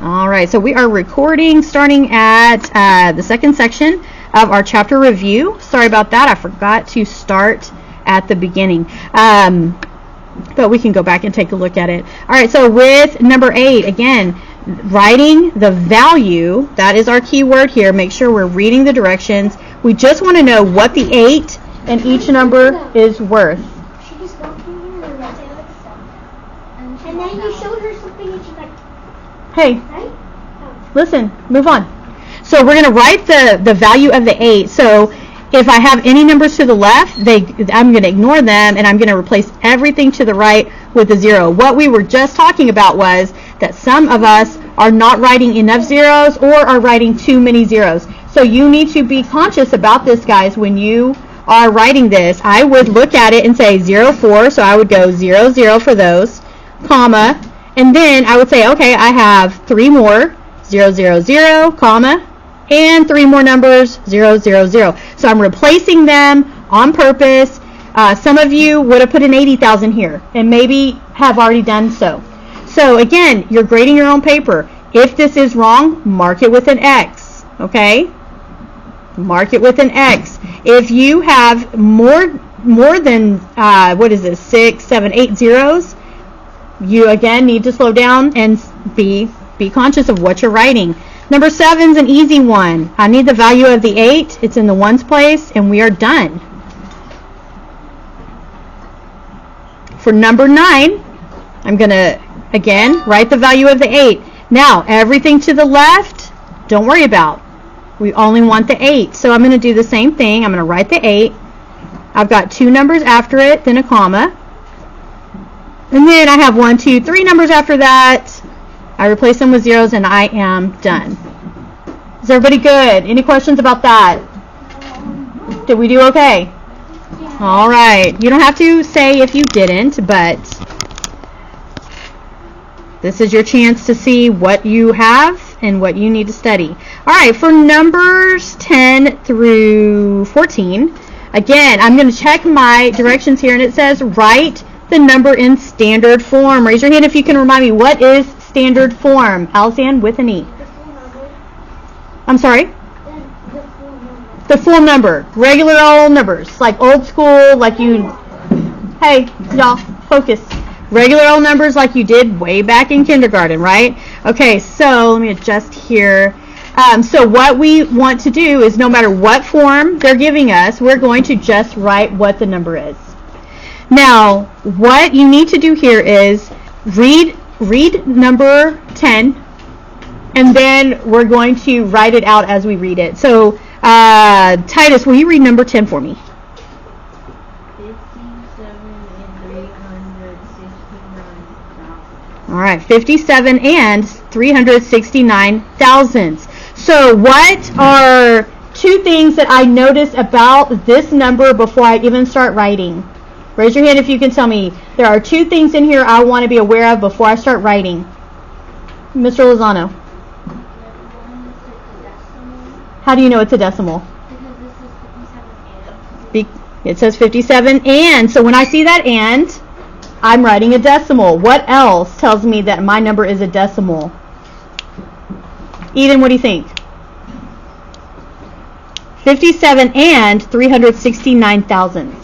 All right, so we are recording starting at the second section of our chapter review. Sorry about that. I forgot to start at the beginning. But we can go back and take a look at it. All right, so with number 8, again, writing the value, that is our key word here. Make sure we're reading the directions. We just want to know what the 8 and each number is worth. She just walked in here and went to and then you showed her something and she's like, hey, right? listen, move on. So we're going to write the value of the 8. So if I have any numbers to the left, I'm going to ignore them, and I'm going to replace everything to the right with a 0. What we were just talking about was that some of us are not writing enough zeros or are writing too many zeros. So you need to be conscious about this, guys, when you are writing this. I would look at it and say 0, 4, so I would go 0, 0 for those, comma, and then I would say, okay, I have 3 more, 0, 0, 0, comma, and 3 more numbers, 0, 0, 0. So I'm replacing them on purpose. Some of you would have put an 80,000 here and maybe have already done so. So again, you're grading your own paper. If this is wrong, mark it with an X, okay? Mark it with an X. If you have more than, 6, 7, 8 zeros, you again need to slow down and be conscious of what you're writing. Number 7 is an easy one. I need the value of the 8. It's in the ones place, and we are done. For number 9, I'm going to, again, write the value of the 8. Now, everything to the left, don't worry about. We only want the 8. So I'm going to do the same thing. I'm going to write the 8. I've got 2 numbers after it, then a comma. And then I have 1, 2, 3 numbers after that. I replace them with zeros, and I am done. Is everybody good? Any questions about that? Did we do okay? All right. You don't have to say if you didn't, but this is your chance to see what you have and what you need to study. All right. For numbers 10 through 14, again, I'm going to check my directions here, and it says write the number in standard form. Raise your hand if you can remind me, what is standard form? Alice-Ann, with an E. I'm sorry? The full number. Regular old numbers. Like old school, like you... Hey, y'all, focus. Regular old numbers like you did way back in kindergarten, right? Okay, so let me adjust here. So what we want to do is no matter what form they're giving us, we're going to just write what the number is. Now, what you need to do here is read number 10, and then we're going to write it out as we read it. So, Titus, will you read number 10 for me? 57 and 369,000. All right, 57 and 369 thousandths. So, what are 2 things that I notice about this number before I even start writing? Raise your hand if you can tell me. There are 2 things in here I want to be aware of before I start writing. Mr. Lozano. How do you know it's a decimal? Because this is 57 and. It says 57 and. So when I see that and, I'm writing a decimal. What else tells me that my number is a decimal? Eden, what do you think? 57 and 369 thousandths.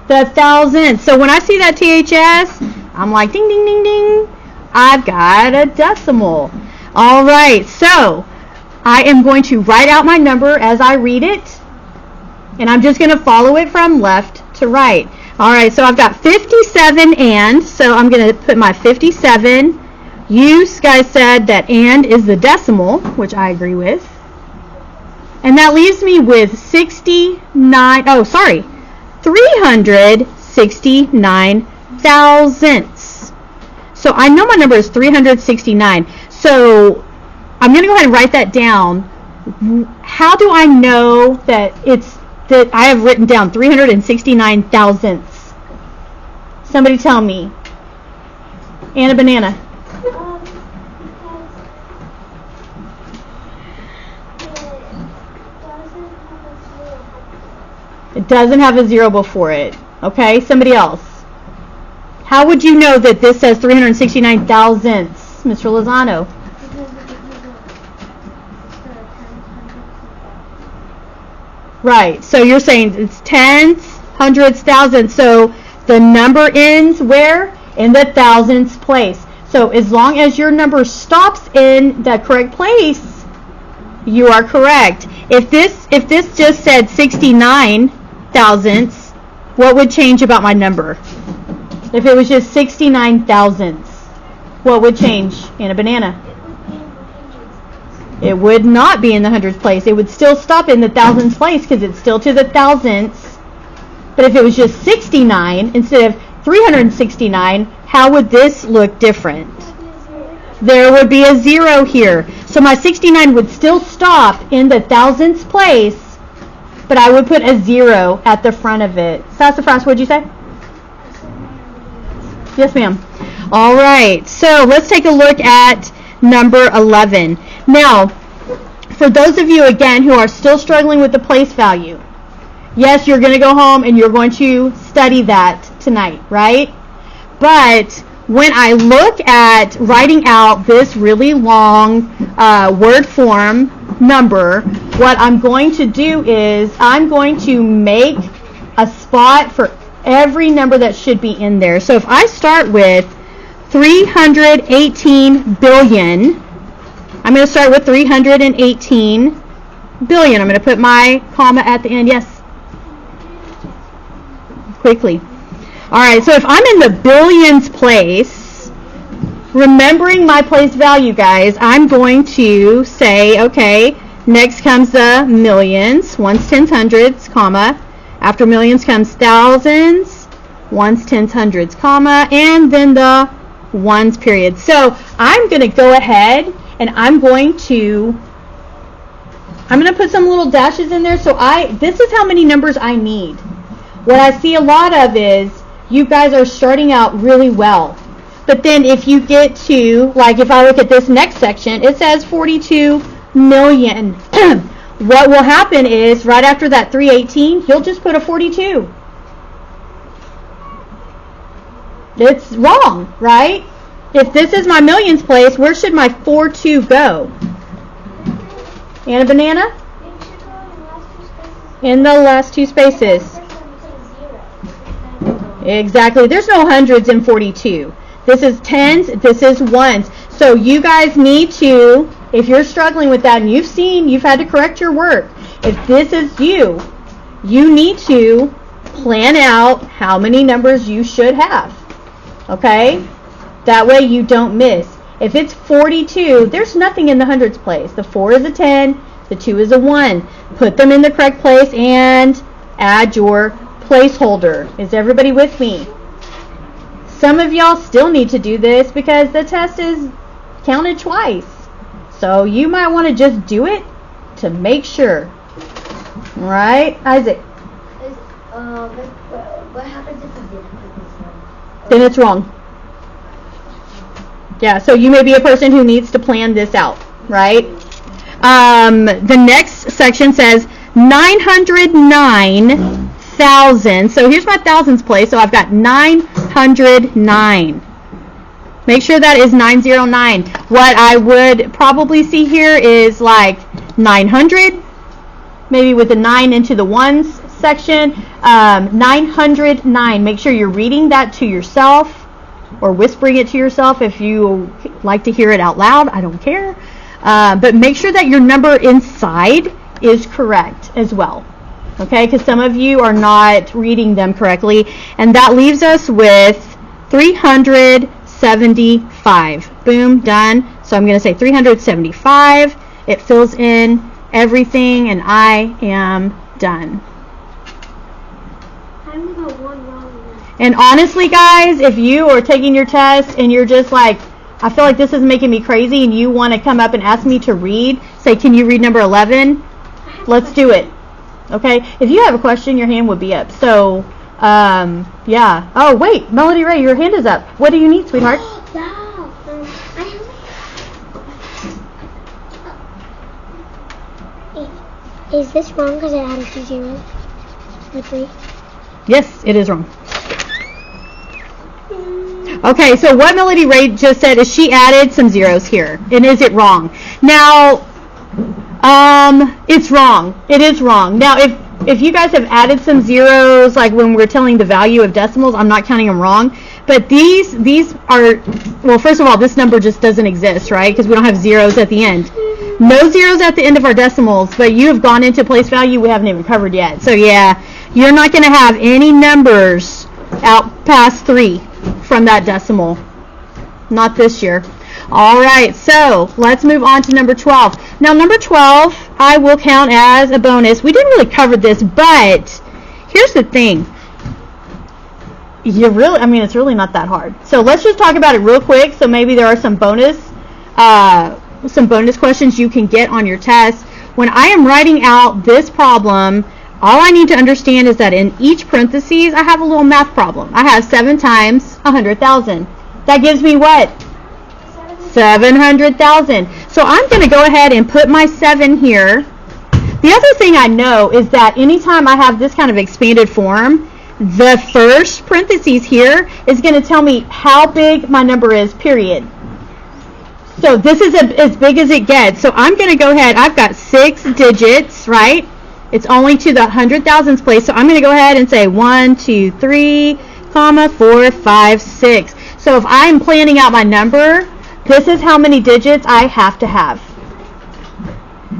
The thousandths. So when I see that THS, I'm like, ding, ding, ding, ding. I've got a decimal. All right. So I am going to write out my number as I read it. And I'm just going to follow it from left to right. All right. So I've got 57 and. So I'm going to put my 57. You guys said that and is the decimal, which I agree with. And that leaves me with 369 thousandths. So I know my number is 369. So I'm going to go ahead and write that down. How do I know that I have written down 369 thousandths? Somebody tell me. Anna Banana. It doesn't have a 0 before it. Okay, somebody else. How would you know that this says 369 thousandths, Mr. Lozano? Because Right. So you're saying it's tens, hundreds, thousands. So the number ends where? In the thousands place. So as long as your number stops in the correct place, you are correct. If this just said 69 thousandths, what would change about my number? If it was just 69 thousandths, what would change in a banana? It would not be in the hundreds place. It would still stop in the thousands place because it's still to the thousandths. But if it was just 69 instead of 369, how would this look different? There would be a 0 here. So my 69 would still stop in the thousandths place, but I would put a 0 at the front of it. Sassafras, what did you say? Yes, ma'am. All right. So let's take a look at number 11. Now, for those of you, again, who are still struggling with the place value, yes, you're going to go home and you're going to study that tonight, right? But when I look at writing out this really long word form number, what I'm going to do is I'm going to make a spot for every number that should be in there. So if I start with 318 billion, I'm going to start with 318 billion. I'm going to put my comma at the end. Yes? Quickly. All right, so if I'm in the billions place, remembering my place value, guys, I'm going to say, okay, next comes the millions, ones, tens, hundreds, comma. After millions comes thousands, ones, tens, hundreds, comma, and then the ones, period. So I'm going to go ahead and I'm going to put some little dashes in there. So this is how many numbers I need. What I see a lot of is you guys are starting out really well. But then if you get to, like if I look at this next section, it says 42 million. What will happen is right after that 318, you'll just put a 42. It's wrong, right? If this is my millions place, where should my 42 go? And a banana? In the last two spaces. Exactly. There's no hundreds in 42. This is tens. This is ones. So you guys need to, if you're struggling with that and you've had to correct your work, if this is you need to plan out how many numbers you should have. Okay? That way you don't miss. If it's 42, there's nothing in the hundreds place. The 4 is a 10, the 2 is a 1. Put them in the correct place and add your placeholder. Is everybody with me? Some of y'all still need to do this because the test is counted twice. So you might want to just do it to make sure. Right, Isaac? What happens if you didn't put this one? Then it's wrong. Yeah, so you may be a person who needs to plan this out, right? The next section says 909,000. So here's my thousands place. So I've got 909. Make sure that is 909. What I would probably see here is like 900, maybe with the 9 into the ones section. 909. Make sure you're reading that to yourself or whispering it to yourself if you like to hear it out loud. I don't care. But make sure that your number inside is correct as well. Okay, because some of you are not reading them correctly. And that leaves us with 375. Boom, done. So I'm going to say 375. It fills in everything, and I am done. I only got one wrong. And honestly, guys, if you are taking your test and you're just like, I feel like this is making me crazy, and you want to come up and ask me to read, say, can you read number 11? Let's do it. Okay? If you have a question, your hand would be up. So, yeah. Oh, wait, Melody Ray, your hand is up. What do you need, sweetheart? Is this wrong because I added 2 zeros? Or 3? Yes, it is wrong. Okay, so what Melody Ray just said is she added some zeros here. And is it wrong? Now, it's wrong. It is wrong. Now, if you guys have added some zeros, like when we're telling the value of decimals, I'm not counting them wrong. But these are, well, first of all, this number just doesn't exist, right? Because we don't have zeros at the end. No zeros at the end of our decimals, but you have gone into place value we haven't even covered yet. So yeah, you're not going to have any numbers out past 3 from that decimal. Not this year. All right, so let's move on to number 12. Now, number 12, I will count as a bonus. We didn't really cover this, but here's the thing. It's really not that hard. So let's just talk about it real quick. So maybe there are some bonus questions you can get on your test. When I am writing out this problem, all I need to understand is that in each parentheses, I have a little math problem. I have 7 times 100,000. That gives me what? 700,000. So I'm going to go ahead and put my 7 here. The other thing I know is that anytime I have this kind of expanded form, the first parentheses here is going to tell me how big my number is, period. So this is as big as it gets. So I'm going to go ahead. I've got 6 digits, right? It's only to the 100,000s place. So I'm going to go ahead and say 1, 2, 3, 4, 5, 6. So if I'm planning out my number, this is how many digits I have to have.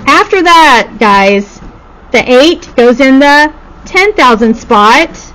After that, guys, the 8 goes in the 10,000 spot.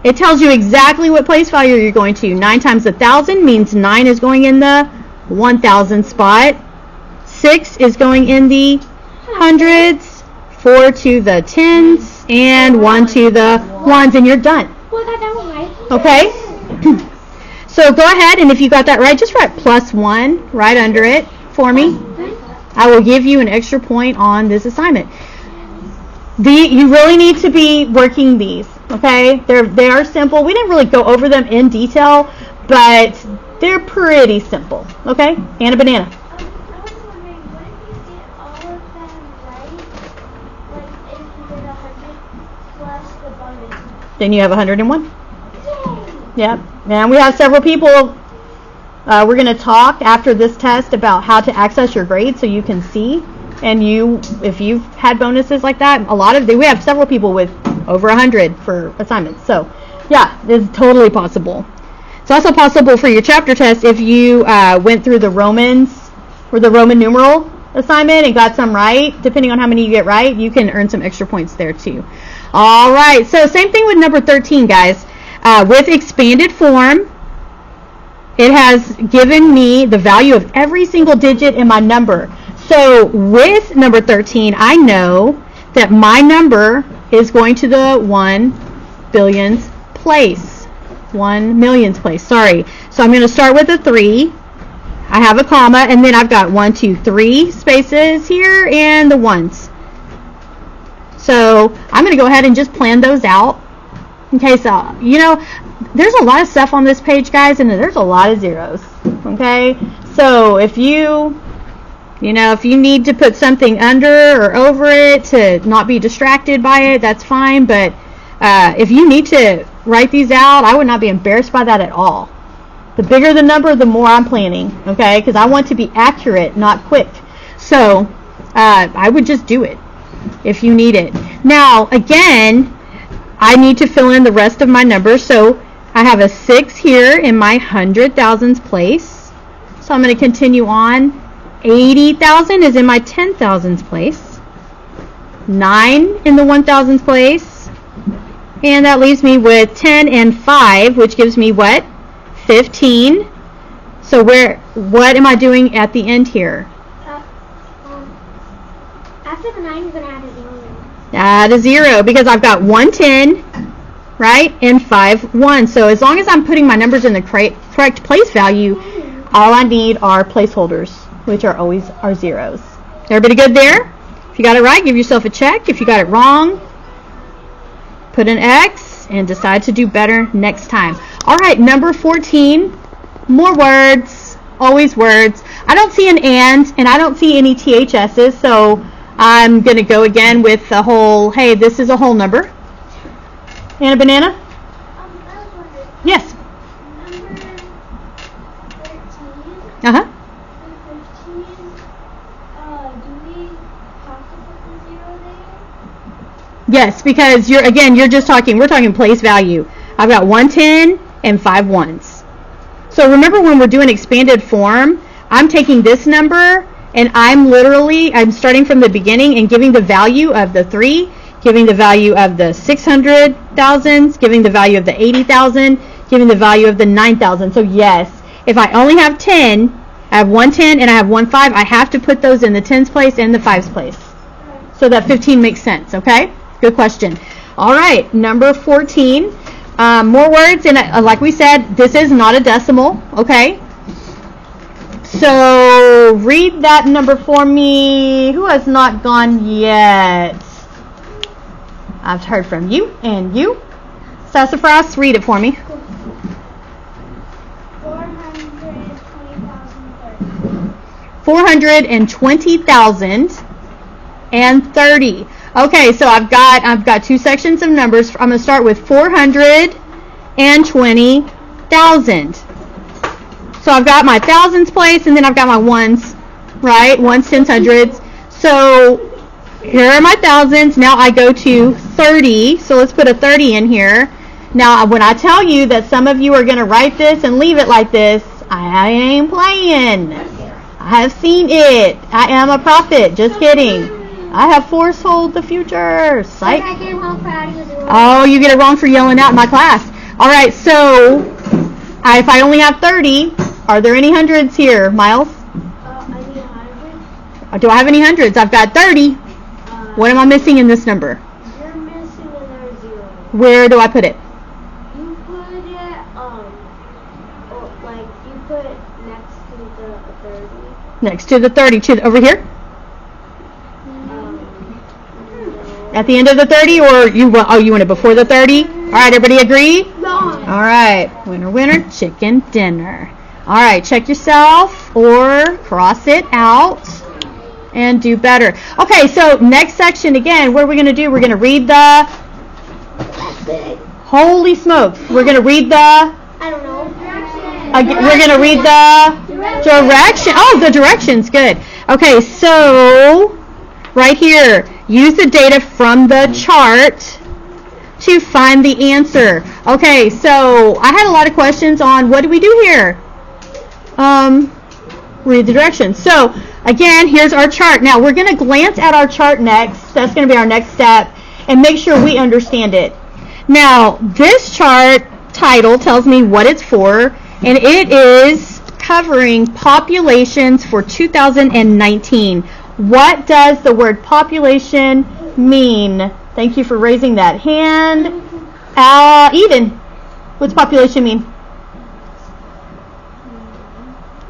It tells you exactly what place value you're going to. 9 times 1,000 means 9 is going in the 1,000 spot. 6 is going in the hundreds. 4 to the tens. And 1 to the ones. And you're done. Well, I got that one right. Okay? So go ahead, and if you got that right, just write +1 right under it for me. I will give you an extra point on this assignment. You really need to be working these, okay? They are simple. We didn't really go over them in detail, but they're pretty simple, okay? Anna Banana. I was wondering, what if you get all of them right? Like, if you did 100 plus the bonus? Then you have 101. Yeah, and we have several people. We're going to talk after this test about how to access your grades so you can see. And if you've had bonuses like that, we have several people with over 100 for assignments. So, yeah, it's totally possible. It's also possible for your chapter test if you went through the Romans or the Roman numeral assignment and got some right. Depending on how many you get right, you can earn some extra points there too. All right, so same thing with number 13, guys. With expanded form, it has given me the value of every single digit in my number. So with number 13, I know that my number is going to the 1 billionth place. 1 millionth place, sorry. So I'm going to start with a 3. I have a comma, and then I've got 1, 2, 3 spaces here, and the ones. So I'm going to go ahead and just plan those out. Okay, so, there's a lot of stuff on this page, guys, and there's a lot of zeros, okay? So if you need to put something under or over it to not be distracted by it, that's fine, but if you need to write these out, I would not be embarrassed by that at all. The bigger the number, the more I'm planning, okay, because I want to be accurate, not quick. So I would just do it if you need it. Now, again, I need to fill in the rest of my numbers. So I have a 6 here in my 100,000s place. So I'm going to continue on. 80,000 is in my 10,000s place. 9 in the 1,000s place. And that leaves me with 10 and 5, which gives me what? 15. So what am I doing at the end here? After the 9, you're going to add a 0. Add a 0 because I've got 1 10, right, and 5 1. So as long as I'm putting my numbers in the correct place value, all I need are placeholders, which are always our zeros. Everybody good there? If you got it right, give yourself a check. If you got it wrong, put an X and decide to do better next time. All right, number 14, more words, always words. I don't see an and I don't see any THS's, so I'm going to go again with the whole, hey, this is a whole number. Anna Banana? I was wondering. Yes. Number 13. Uh-huh. 15. Do we have to put the 0 there? Yes, because we're talking place value. I've got 110 and 5 ones. So remember when we're doing expanded form, I'm taking this number and I'm starting from the beginning and giving the value of the 3, giving the value of the 600,000, giving the value of the 80,000, giving the value of the 9,000. So yes, if I only have 10, I have 110 and I have 15, I have to put those in the tens place and the fives place. So that 15 makes sense, okay? Good question. All right, number 14. More words, and like we said, this is not a decimal, okay? So read that number for me. Who has not gone yet? I've heard from you and you. Sassafras, read it for me. 420,030. Okay, so I've got two sections of numbers. I'm going to start with 420,000. So I've got my thousands place, and then I've got my ones, right? Ones, tens, hundreds. So here are my thousands. Now I go to 30. So let's put a 30 in here. Now, when I tell you that some of you are going to write this and leave it like this, I ain't playing. I have seen it. I am a prophet. Just kidding. I have foretold the future. Psych. I get it wrong for Oh, you get it wrong for yelling out in my class. All right, so if I only have 30, are there any hundreds here, Miles? I need 100. Do I have any hundreds? I've got 30. What am I missing in this number? You're missing another 0. Where do I put it? You put it, you put it next to the 30. Next to the 30, over here? At the end of the 30, or you want it before the 30? All right, everybody agree? No. All right, winner, winner, chicken dinner. All right, check yourself or cross it out and do better. Okay, so next section again, what are we going to do? We're going to read the... Holy smokes. We're going to read the... I don't know. We're going to read the direction. Oh, the directions. Good. Okay, so right here, use the data from the chart to find the answer. Okay, so I had a lot of questions on what do we do here? Read the directions. So again, here's our chart. Now we're going to glance at our chart next. That's going to be our next step, and make sure we understand it. Now this chart title tells me what it's for, and it is covering populations for 2019. What does the word population mean? Thank you for raising that hand. Eden, what's population mean?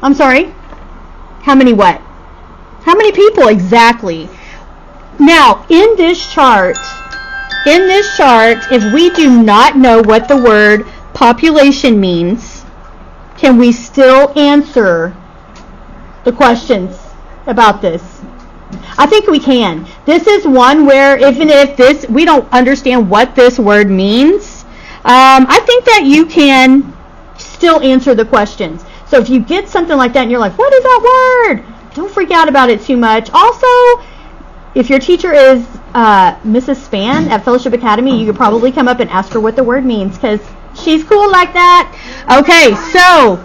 I'm sorry? How many what? How many people exactly? Now, in this chart, if we do not know what the word population means, can we still answer the questions about this? I think we can. This is one where even if we don't understand what this word means, I think that you can still answer the questions. So if you get something like that and you're like, what is that word? Don't freak out about it too much. Also, if your teacher is Mrs. Span at Fellowship Academy, you could probably come up and ask her what the word means, because she's cool like that. Okay, so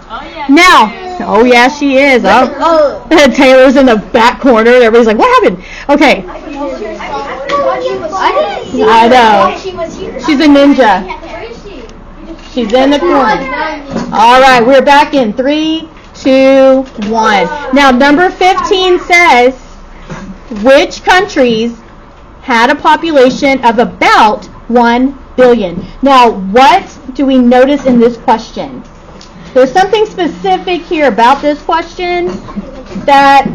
now, oh yeah, she is. Oh, Taylor's in the back corner. Everybody's like, what happened? Okay. I know. She's a ninja. She's in the corner. All right, we're back in 3, 2, 1. Now, number 15 says, which countries had a population of about 1 billion? Now, what do we notice in this question? There's something specific here about this question that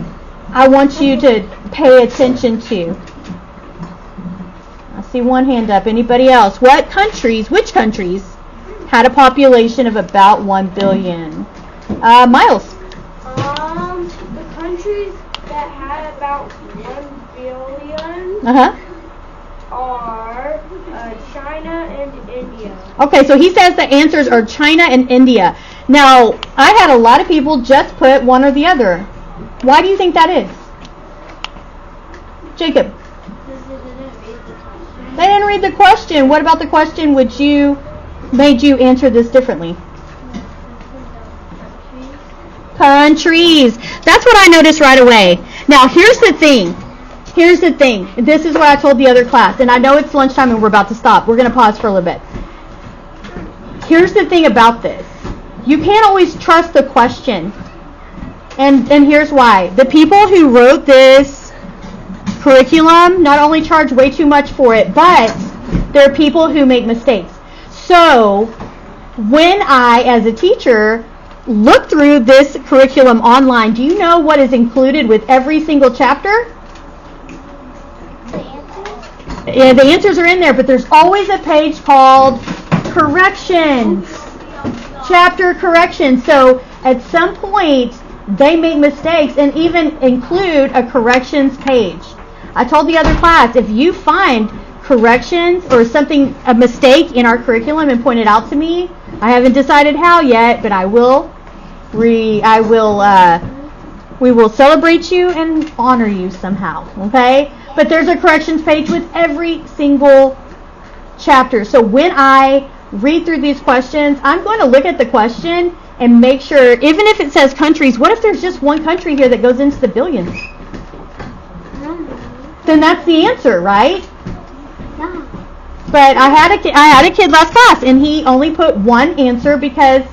I want you to pay attention to. I see one hand up. Anybody else? Which countries had a population of about 1 billion? Miles? The countries that had about 1 billion are China and India. Okay, so he says the answers are China and India. Now, I had a lot of people just put one or the other. Why do you think that is? Jacob? Because they didn't read They didn't read the question. What about the question made you answer this differently? Countries. That's what I noticed right away. Now, here's the thing. This is what I told the other class. And I know it's lunchtime and we're about to stop. We're going to pause for a little bit. Here's the thing about this. You can't always trust the question. And here's why. The people who wrote this curriculum not only charge way too much for it, but there are people who make mistakes. So, when I, as a teacher, look through this curriculum online, do you know what is included with every single chapter? The answers? Yeah, the answers are in there, but there's always a page called corrections. Chapter corrections. So at some point, they make mistakes and even include a corrections page. I told the other class, if you find corrections or something, a mistake in our curriculum and point it out to me, I haven't decided how yet, but we will celebrate you and honor you somehow, okay? But there's a corrections page with every single chapter. So when I read through these questions, I'm going to look at the question and make sure, even if it says countries, what if there's just one country here that goes into the billions? Then that's the answer, right? Yeah. But I had a kid last class, and he only put one answer because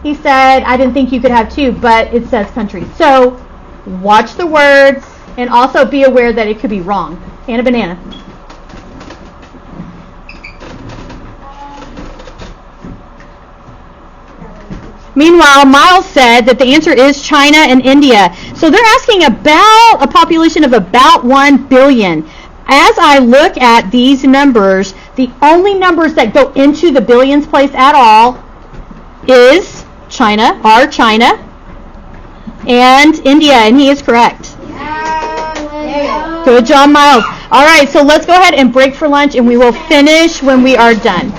he said, I didn't think you could have two, but it says countries. So watch the words and also be aware that it could be wrong. And a banana. Meanwhile, Miles said that the answer is China and India. So they're asking about a population of about 1 billion. As I look at these numbers, the only numbers that go into the billions place at all is China, and India, and he is correct. Good job, Miles. All right, so let's go ahead and break for lunch, and we will finish when we are done.